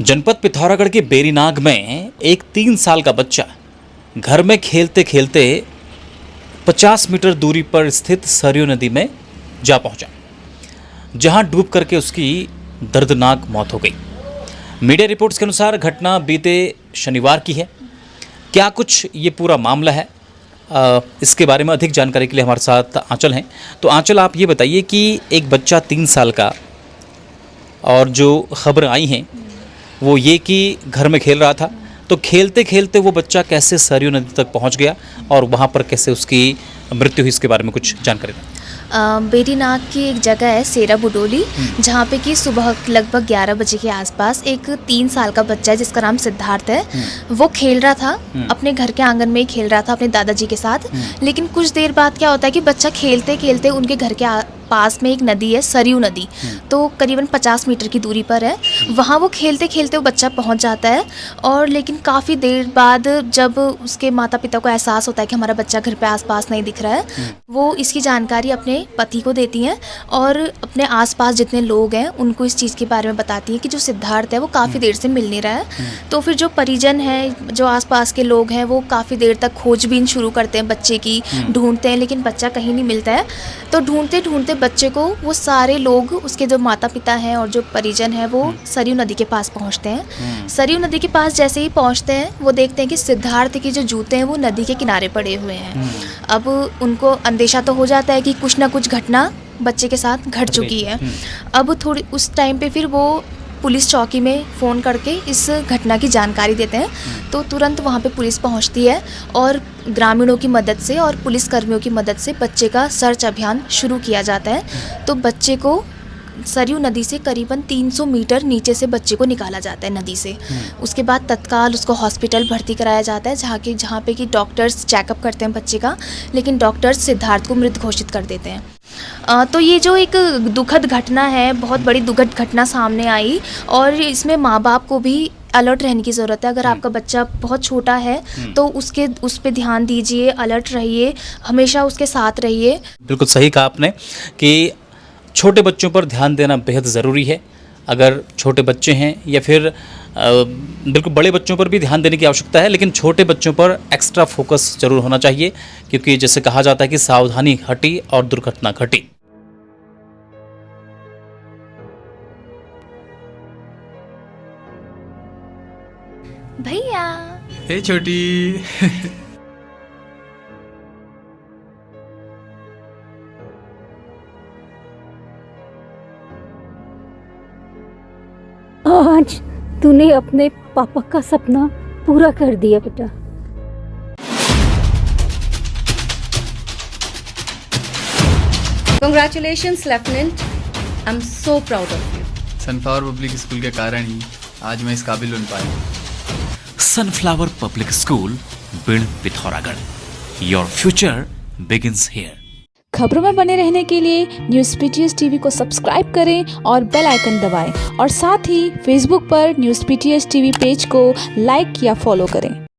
जनपद पिथौरागढ़ के बेरीनाग में एक 3 साल का बच्चा घर में खेलते खेलते 50 मीटर दूरी पर स्थित सरयू नदी में जा पहुंचा, जहां डूब करके उसकी दर्दनाक मौत हो गई। मीडिया रिपोर्ट्स के अनुसार घटना बीते शनिवार की है। क्या कुछ ये पूरा मामला है, इसके बारे में अधिक जानकारी के लिए हमारे साथ आंचल हैं। तो आंचल, आप ये बताइए कि एक बच्चा 3 साल का, और जो खबर आई हैं वो ये कि घर में खेल रहा था, तो खेलते खेलते वो बच्चा कैसे सरयू नदी तक पहुंच गया और वहाँ पर कैसे उसकी मृत्यु हुई, इसके बारे में कुछ जानकारी दें। बेरीनाग की एक जगह है सेरा बुडोली, जहाँ पे कि सुबह लगभग 11 बजे के आसपास एक 3 साल का बच्चा है जिसका नाम सिद्धार्थ है, वो खेल रहा था अपने घर के आंगन में ही खेल रहा था अपने दादाजी के साथ। लेकिन कुछ देर बाद क्या होता है कि बच्चा खेलते खेलते उनके घर के पास में एक नदी है, सरयू नदी, तो करीबन 50 मीटर की दूरी पर है। वहाँ वो खेलते खेलते वो बच्चा पहुँच जाता है, और लेकिन काफ़ी देर बाद जब उसके माता पिता को एहसास होता है कि हमारा बच्चा घर पे आसपास नहीं दिख रहा है, वो इसकी जानकारी अपने पति को देती हैं और अपने आसपास जितने लोग हैं उनको इस चीज़ के बारे में बताती हैं कि जो सिद्धार्थ है वो काफ़ी देर से मिल नहीं रहा है। तो फिर जो परिजन हैं, जो आसपास के लोग हैं, वो काफ़ी देर तक खोजबीन शुरू करते हैं बच्चे की, ढूंढते हैं, लेकिन बच्चा कहीं नहीं मिलता है। तो ढूंढते ढूंढते बच्चे को वो सारे लोग, उसके जो माता पिता हैं और जो परिजन हैं, वो सरयू नदी के पास पहुंचते हैं। सरयू नदी के पास जैसे ही पहुंचते हैं, वो देखते हैं कि सिद्धार्थ के जो जूते हैं वो नदी के किनारे पड़े हुए हैं। अब उनको अंदेशा तो हो जाता है कि कुछ ना कुछ घटना बच्चे के साथ घट चुकी है। अब थोड़ी उस टाइम पे फिर वो पुलिस चौकी में फ़ोन करके इस घटना की जानकारी देते हैं। तो तुरंत वहाँ पे पुलिस पहुँचती है और ग्रामीणों की मदद से और पुलिस कर्मियों की मदद से बच्चे का सर्च अभियान शुरू किया जाता है। तो बच्चे को सरयू नदी से करीबन 300 मीटर नीचे से बच्चे को निकाला जाता है नदी से। उसके बाद तत्काल उसको हॉस्पिटल भर्ती कराया जाता है, जहाँ पे कि डॉक्टर्स चेकअप करते हैं बच्चे का, लेकिन डॉक्टर्स सिद्धार्थ को मृत घोषित कर देते हैं। तो ये जो एक दुखद घटना है, बहुत बड़ी दुखद घटना सामने आई, और इसमें माँ बाप को भी अलर्ट रहने की ज़रूरत है। अगर आपका बच्चा बहुत छोटा है तो उस पे ध्यान दीजिए, अलर्ट रहिए, हमेशा उसके साथ रहिए। बिल्कुल सही कहा आपने कि छोटे बच्चों पर ध्यान देना बेहद ज़रूरी है। अगर छोटे बच्चे हैं या फिर बिल्कुल बड़े बच्चों पर भी ध्यान देने की आवश्यकता है, लेकिन छोटे बच्चों पर एक्स्ट्रा फोकस ज़रूर होना चाहिए, क्योंकि जैसे कहा जाता है कि सावधानी हटी और दुर्घटना घटी। भैया हे छोटी। आज तूने अपने पापा का सपना पूरा कर दिया बेटा। Congratulations, Lieutenant. I'm so proud of you. Sunflower public school के कारण ही आज मैं इस काबिल बन पाया। Sunflower public school, build Pithoragarh. Your future begins here. खबरों में बने रहने के लिए न्यूज़ पीटीएस टीवी को सब्सक्राइब करें और बेल आइकन दबाएं, और साथ ही फेसबुक पर न्यूज़ पीटीएस टीवी पेज को लाइक या फॉलो करें।